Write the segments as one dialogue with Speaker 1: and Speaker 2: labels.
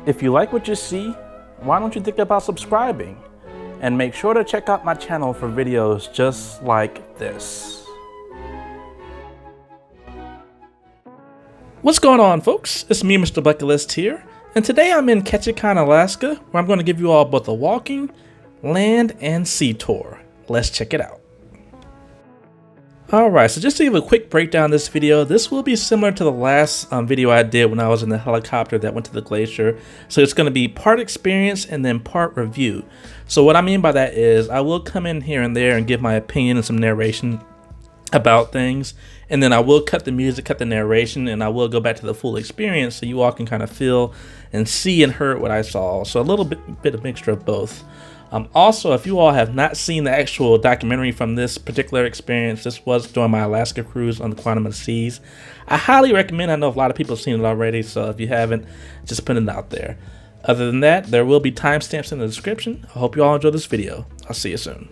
Speaker 1: If you like what you see, why don't you think about subscribing? And make sure to check out my channel for videos just like this. What's going on, folks? It's me, Mrbucketlist here, and today I'm in KETCHIKAN, Alaska, where I'm going to give you all both a walking, land, and sea tour. Let's check it out. Alright, so just to give a quick breakdown of this video, this will be similar to the last video I did when I was in the helicopter that went to the glacier. So it's going to be part experience and then part review. So what I mean by that is I will come in here and there and give my opinion and some narration about things, and then I will cut the music, cut the narration, and I will go back to the full experience so you all can kind of feel and see and hear what I saw. So a little bit of mixture of both. Also, if you all have not seen the actual documentary from this particular experience, this was during my Alaska cruise on the Quantum of the Seas. I highly recommend. I know a lot of people have seen it already, so if you haven't, just put it out there. Other than that, there will be timestamps in the description. I hope you all enjoy this video. I'll see you soon.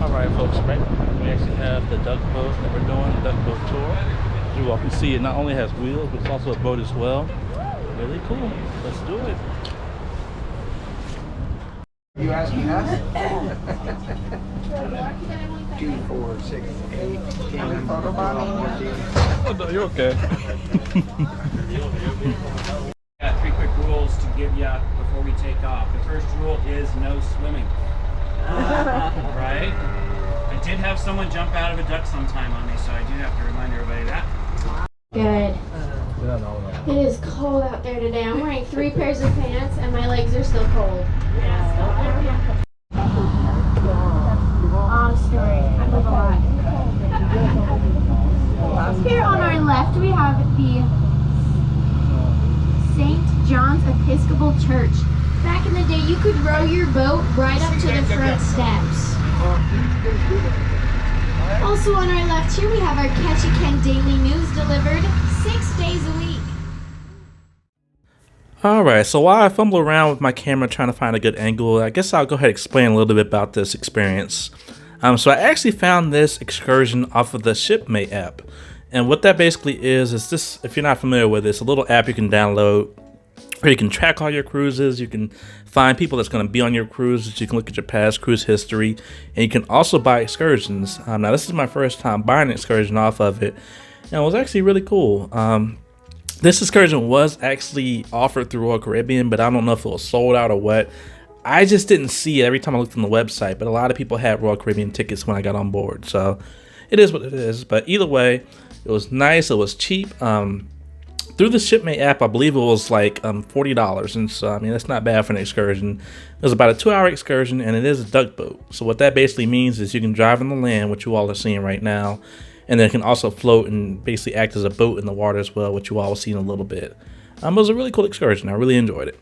Speaker 1: Alright, folks, right now we actually have the Duckboat that we're doing, the Duckboat tour. As you all can see, it not only has wheels, but it's also a boat as well. Really cool. Let's do it.
Speaker 2: You asking us? 2, 4, 6, 8, 10, 14.
Speaker 1: Oh, no, you're okay.
Speaker 3: Got 3 quick rules to give you before we take off. The first rule is no swimming. Right? I did have someone jump out of a duck sometime on me, so I do have to remind everybody that.
Speaker 4: Good. It is cold out there today. I'm wearing 3 pairs of pants and my legs are still cold. Long story. I move a lot. Here on our left we have the St. John's Episcopal Church. Back in the day, you could row your boat right up to the front steps. Also on our left here, we have our KETCHIKAN daily news delivered 6 days a week.
Speaker 1: Alright, so while I fumble around with my camera trying to find a good angle, I guess I'll go ahead and explain a little bit about this experience. So I actually found this excursion off of the Shipmate app. And what that basically is this, if you're not familiar with it, it's a little app you can download where you can track all your cruises, you can find people that's going to be on your cruises, you can look at your past cruise history, and you can also buy excursions. Now this is my first time buying an excursion off of it, and it was actually really cool. This excursion was actually offered through Royal Caribbean, but I don't know if it was sold out or what. I just didn't see it every time I looked on the website, but a lot of people had Royal Caribbean tickets when I got on board, so it is what it is. But either way, it was nice, it was cheap. Through the Shipmate app, I believe it was like $40, and so I mean that's not bad for an excursion. It was about a 2-hour excursion, and it is a duck boat. So what that basically means is you can drive on the land, which you all are seeing right now, and then it can also float and basically act as a boat in the water as well, which you all will see in a little bit. It was a really cool excursion. I really enjoyed it.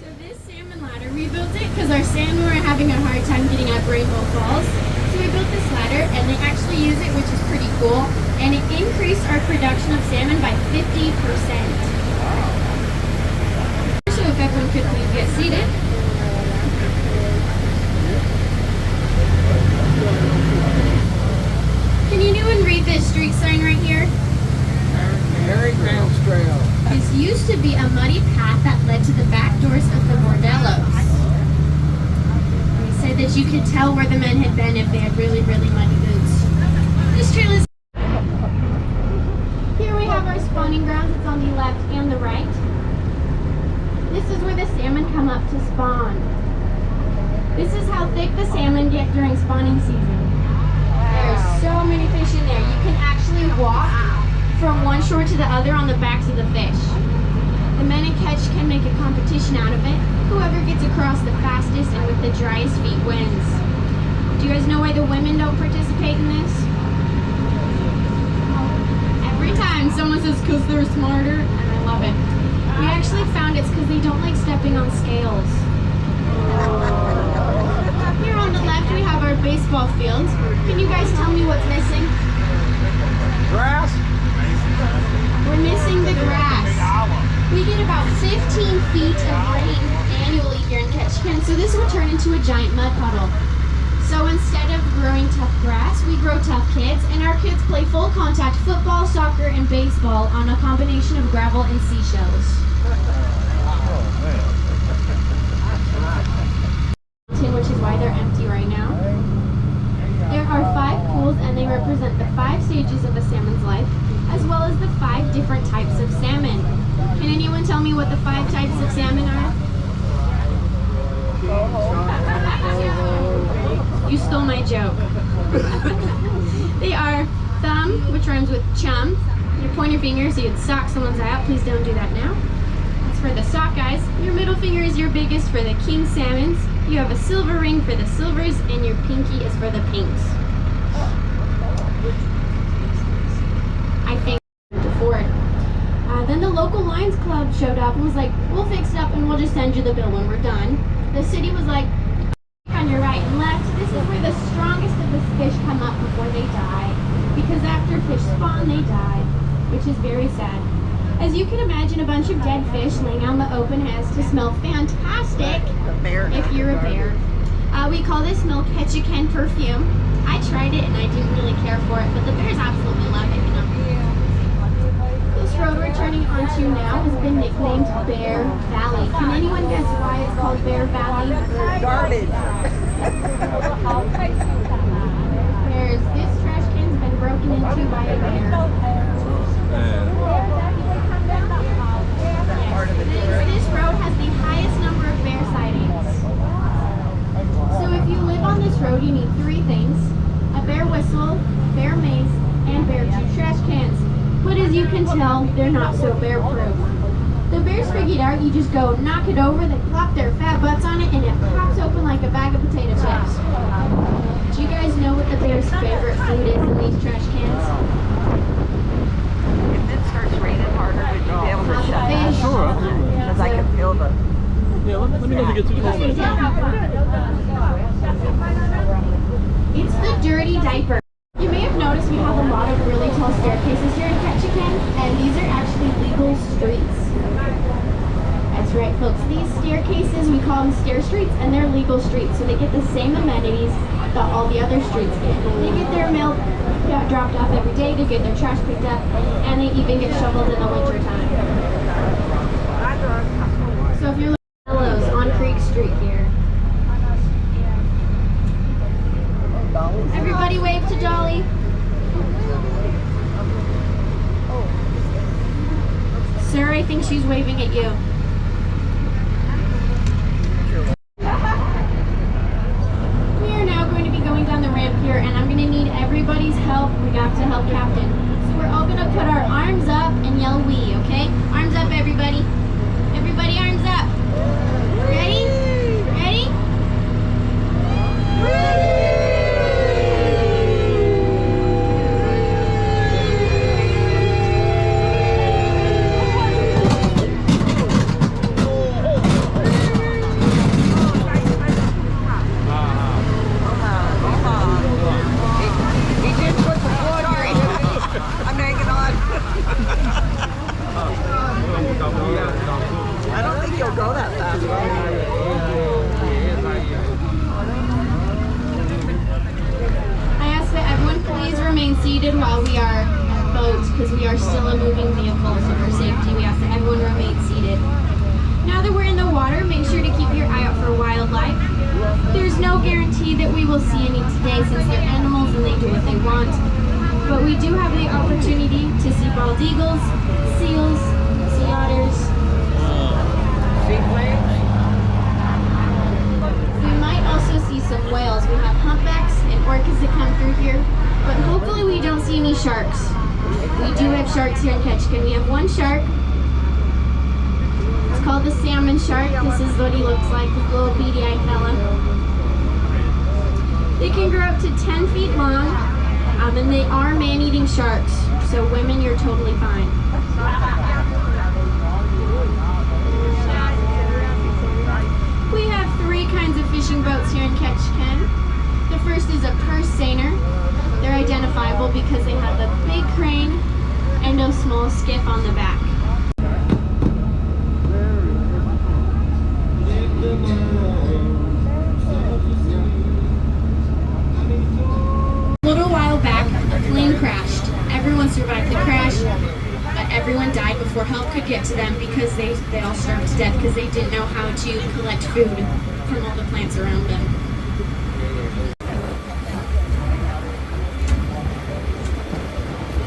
Speaker 4: So this salmon ladder, we built it because our salmon were having a hard time getting up Rainbow Falls. So we built this ladder, and they actually use it, which is pretty cool. And it increased our production of salmon by 50%. So if everyone could please get seated. Can you do and read this street sign right here?
Speaker 2: Harry Grant's Trail.
Speaker 4: This used to be a muddy path that led to the back doors of the bordellos. They said that you could tell where the men had been if they had really, really muddy boots. This trail is our spawning grounds. It's on the left and the right. This is where the salmon come up to spawn. This is how thick the salmon get during spawning season. There's so many fish in there. You can actually walk from one shore to the other on the backs of the fish. The men in Ketch can make a competition out of it. Whoever gets across the fastest and with the driest feet wins. Do you guys know why the women don't participate in this? Time someone says because they're smarter, and I love it. We actually found it's because they don't like stepping on scales. Here on the left we have our baseball field. Can you guys tell me what's missing?
Speaker 2: Grass?
Speaker 4: We're missing the grass. We get about 15 feet of rain annually here in KETCHIKAN, so this will turn into a giant mud puddle. So instead of growing tough grass, we grow tough kids, and our kids play full contact football, soccer, and baseball on a combination of gravel and seashells. Which is why they're empty right now. There are 5 pools, and they represent the 5 stages of a salmon's life, as well as the 5 different types of salmon. Can anyone tell me what the 5 types of salmon are? You stole my joke. They are thumb, which rhymes with chum. Your pointer finger, so you'd sock someone's eye out. Please don't do that now. That's for the sockeyes. Your middle finger is your biggest for the king salmons. You have a silver ring for the silvers, and your pinky is for the pinks. I think before it. Then the local Lions Club showed up and was like, we'll fix it up and we'll just send you the bill when we're done. The city was like, on your right and left, this is where the strongest of the fish come up before they die. Because after fish spawn, they die, which is very sad. As you can imagine, a bunch of dead fish laying out in the open has to smell fantastic if you're a bear. We call this milk KETCHIKAN perfume. I tried it and I didn't really care for it, but the bears absolutely love it, you know. This road we're turning onto now has been nicknamed Bear Valley. Can anyone guess why it's called Bear Valley?
Speaker 5: Garbage.
Speaker 4: There's this trash can's been broken into by a bear. This road has the highest number of bear sightings. So if you live on this road, you need 3 things: a bear whistle, bear mace, and bear 2 trash cans. But as you can tell, they're not so bear proof. The bears figured out you just go knock it over, they plop their fat butts on it, and it pops open like a bag of potato chips. Do you guys know what the bear's favorite food is in these trash cans?
Speaker 5: If it starts raining harder, would you be able to shut it?
Speaker 4: Fish.
Speaker 6: Sure.
Speaker 5: Because I can feel the...
Speaker 6: Yeah, let me know if it gets too cold.
Speaker 4: It's the dirty diaper. You may have noticed we have a lot of really tall staircases here in KETCHIKAN, and these are actually legal streets. That's right, folks. These staircases, we call them stair streets, and they're legal streets, so they get the same amenities that all the other streets get. They get their milk dropped off every day, they get their trash picked up, and they even get shoveled in the winter time. So if you're looking at Hello's on Creek Street here. Everybody wave to Dolly. Sir, I think she's waving at you. We are now going to be going down the ramp here, and I'm going to need everybody's help. We have to help Captain. So we're all going to put our arms up and yell "we," okay? Arms up, everybody. Everybody, arms up. Ready? Ready?
Speaker 5: I don't think you'll go that fast.
Speaker 4: I ask that everyone please remain seated while we are boats, because we are still a moving vehicle, so for safety we ask that everyone remain seated. Now that we're in the water, make sure to keep your eye out for wildlife. There's no guarantee that we will see any today since they're animals and they do what they want. But we do have the opportunity to see bald eagles, seals, sea otters. We might also see some whales. We have humpbacks and orcas that come through here, but hopefully we don't see any sharks. We do have sharks here in KETCHIKAN. We have one shark. It's called the salmon shark. This is what he looks like, this little beady-eyed fella. They can grow up to 10 feet long, and they are man-eating sharks. So women, you're totally fine. We have 3 kinds of fishing boats here in KETCHIKAN. The first is a purse seiner. They're identifiable because they have the big crane and a small skiff on the back. survived the crash, but everyone died before help could get to them because they all starved to death because they didn't know how to collect food from all the plants around them.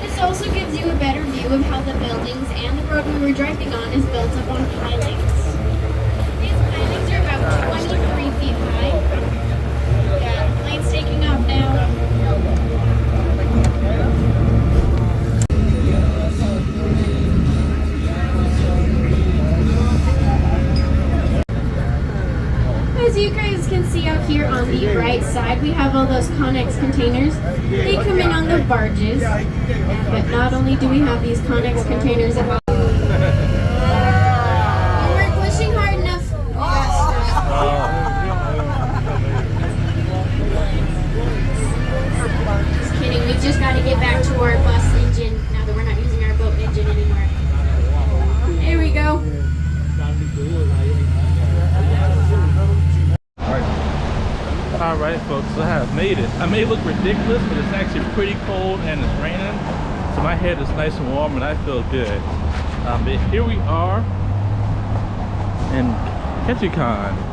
Speaker 4: This also gives you a better view of how the buildings and the road we were driving on is built up on pilings. These pilings are about 23 feet high. Yeah, the plane's taking off now. As you guys can see out here on the right side, we have all those Connex containers. They come in on the barges, but not only do we have these Connex containers at home. We weren't pushing hard enough. We got stuck. Just kidding, we just got to get back to our bus engine now that we're not using our boat engine anymore. There we go.
Speaker 1: Alright folks, so I have made it. I may look ridiculous, but it's actually pretty cold and it's raining. So my head is nice and warm and I feel good. But here we are in KETCHIKAN.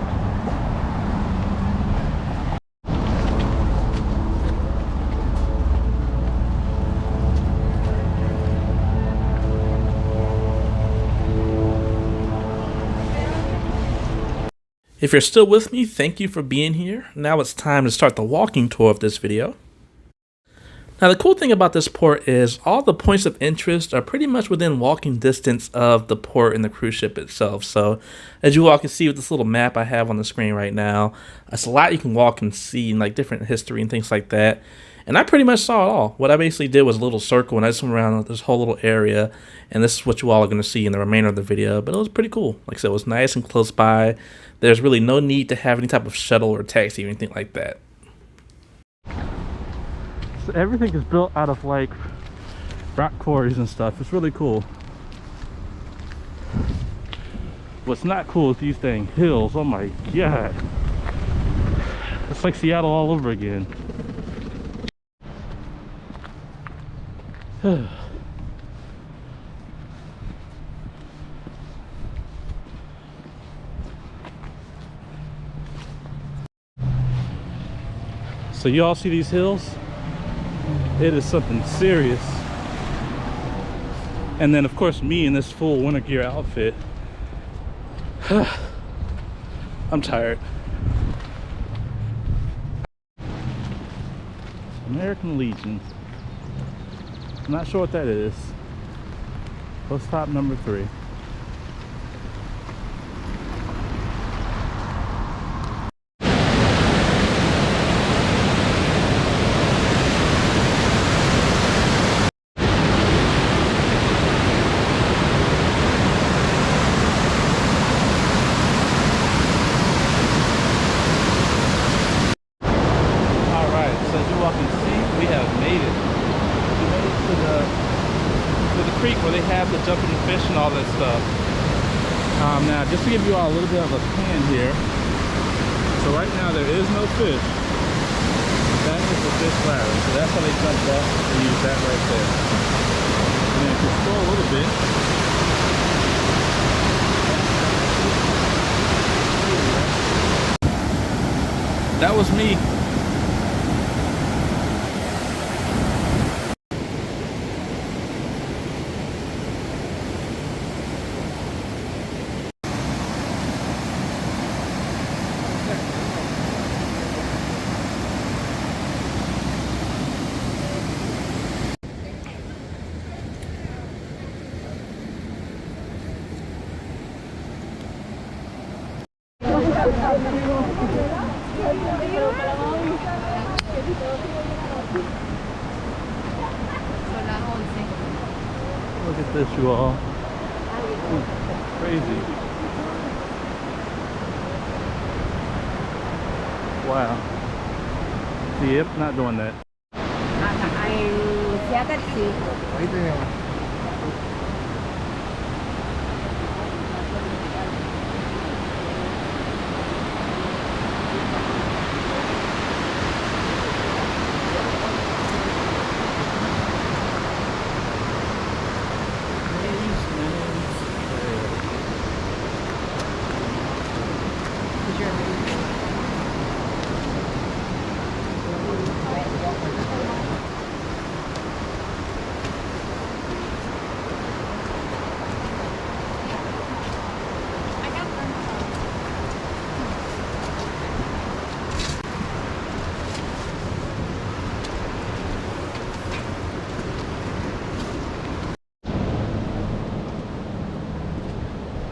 Speaker 1: If you're still with me, thank you for being here. Now it's time to start the walking tour of this video. Now the cool thing about this port is all the points of interest are pretty much within walking distance of the port and the cruise ship itself. So as you all can see with this little map I have on the screen right now, it's a lot you can walk and see, and like different history and things like that. And I pretty much saw it all. What I basically did was a little circle and I just went around this whole little area, and this is what you all are going to see in the remainder of the video. But it was pretty cool. Like I said, it was nice and close by. There's really no need to have any type of shuttle or taxi or anything like that. So everything is built out of like rock quarries and stuff. It's really cool. What's not cool is these dang hills. Oh my god. It's like Seattle all over again. So you all see these hills? It is something serious. And then of course me in this full winter gear outfit. I'm tired. American Legion. I'm not sure what that is. Bus stop number 3. Where they have the jumping fish and all that stuff. Now just to give you all a little bit of a pan here, so right now there is no fish. That is the fish ladder, so that's how they jumped off and use that right there. And then if you scroll a little bit, that was me. Look at this, you all. Ooh, crazy. Wow. See, yep, not doing that.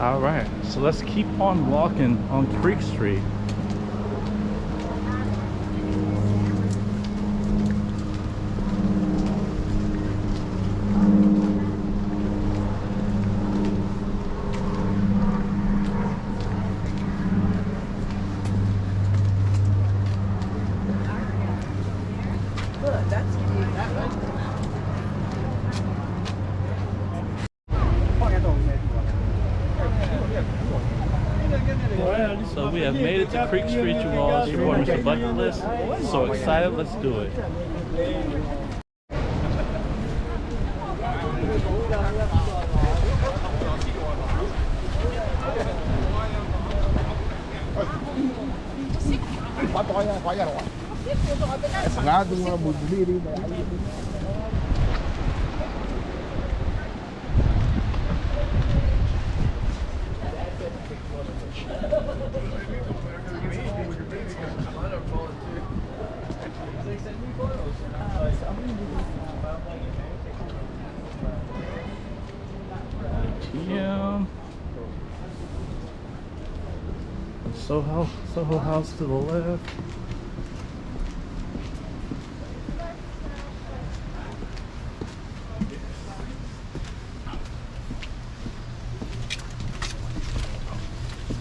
Speaker 1: All right, so let's keep on walking on Creek Street.
Speaker 5: Look, that's cute. That one.
Speaker 1: So we have made it to Creek Street, you all. It's your boy Mrbucketlist. So excited, let's do it. Yeah. Soho House to the left.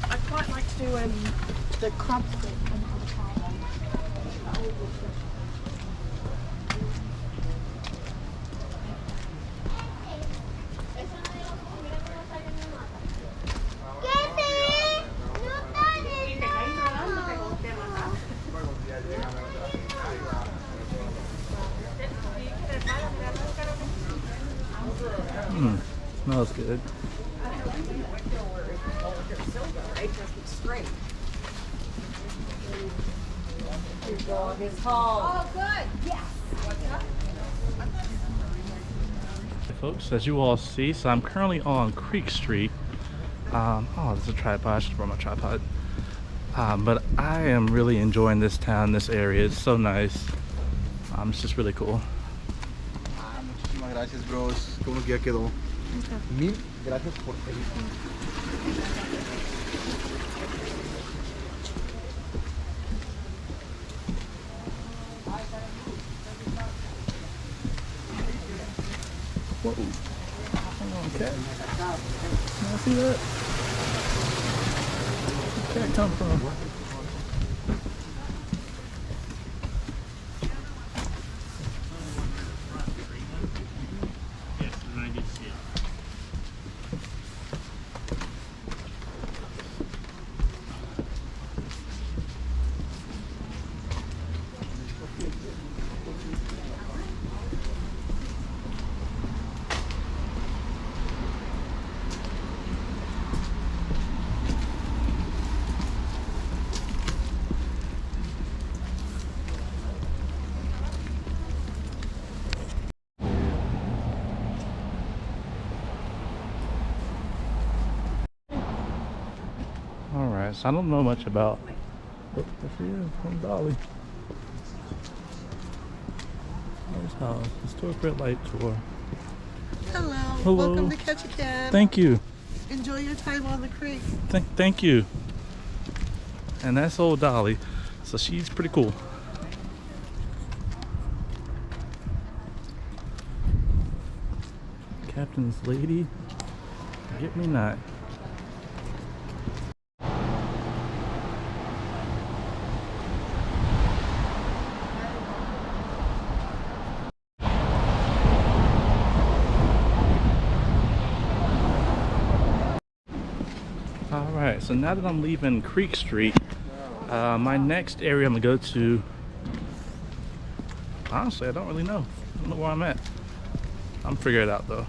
Speaker 5: I quite like doing the crump stick.
Speaker 1: Smells good.
Speaker 5: Straight. Your dog is home. Oh, good. Yes.
Speaker 1: Folks, as you all see, so I'm currently on Creek Street. Oh, there's a tripod. I should bring my tripod. But I am really enjoying this town, this area. It's so nice. It's just really cool.
Speaker 7: Muchísimas gracias, bros. ¿Cómo que ya quedó? Mil gracias por el...
Speaker 1: Whoa. Hang on, cat. Can I see that? Where'd the cat come from? Alright, so I don't know much about... Oh, there she is, from Dolly. There's how historic red light tour.
Speaker 5: Hello.
Speaker 1: Hello.
Speaker 5: Welcome to KETCHIKAN.
Speaker 1: Thank you.
Speaker 5: Enjoy your time on the creek.
Speaker 1: Thank you. And that's old Dolly, so she's pretty cool. Captain's lady, get me not. Alright, so now that I'm leaving Creek Street, my next area I'm gonna go to, honestly, I don't really know. I don't know where I'm at. I'm figuring it out though.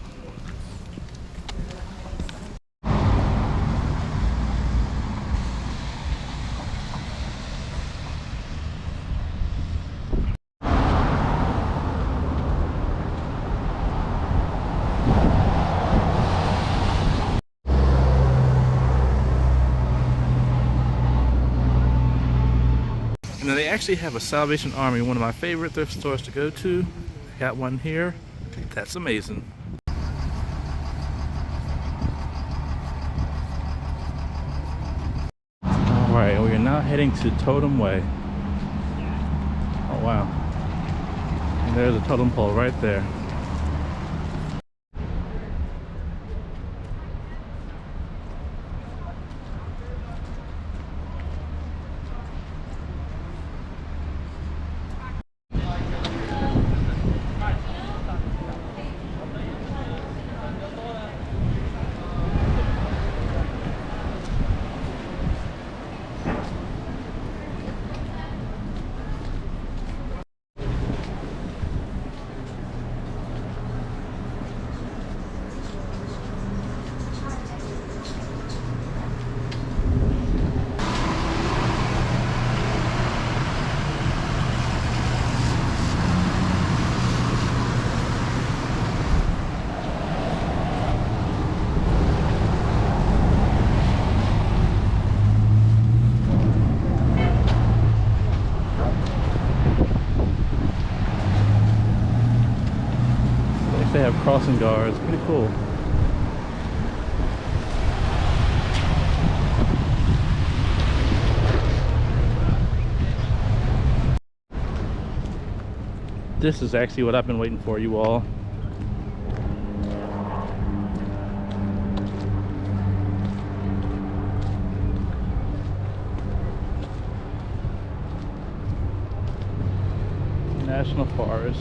Speaker 1: And then they actually have a Salvation Army, one of my favorite thrift stores to go to. Got one here. That's amazing. Alright, we are now heading to Totem Way. Oh wow. And there's a totem pole right there. They have crossing guards, pretty cool. This is actually what I've been waiting for, you all. National Forest.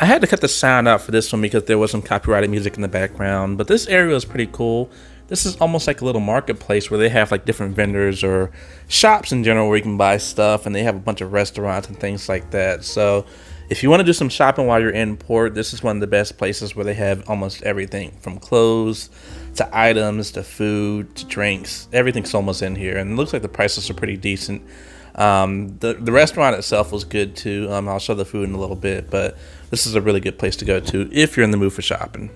Speaker 1: I had to cut the sound out for this one because there was some copyrighted music in the background, but this area is pretty cool. This is almost like a little marketplace where they have like different vendors or shops in general where you can buy stuff, and they have a bunch of restaurants and things like that. So if you want to do some shopping while you're in port, this is one of the best places where they have almost everything from clothes to items to food to drinks. Everything's almost in here, and it looks like the prices are pretty decent. The restaurant itself was good too. I'll show the food in a little bit, but this is a really good place to go to if you're in the mood for shopping.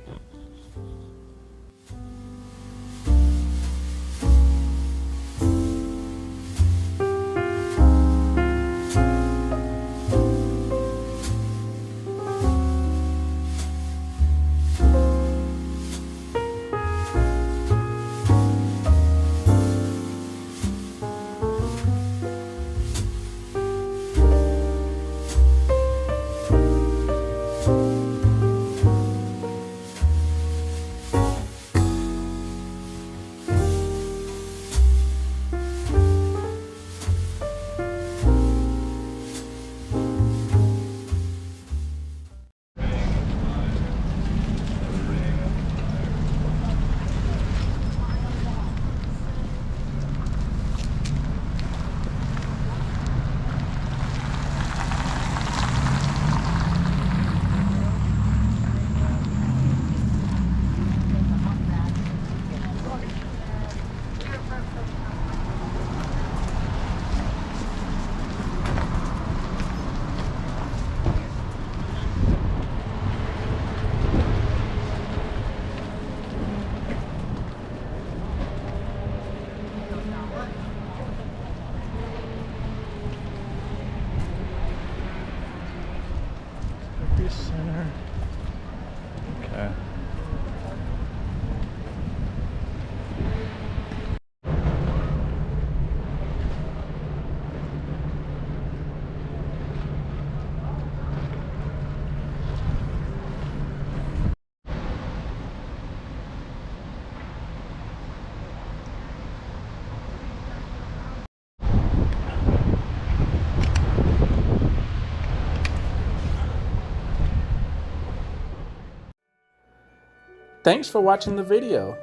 Speaker 1: Thanks for watching the video.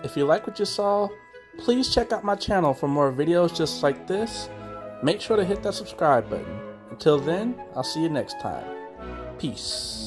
Speaker 1: If you like what you saw, please check out my channel for more videos just like this. Make sure to hit that subscribe button. Until then, I'll see you next time. Peace.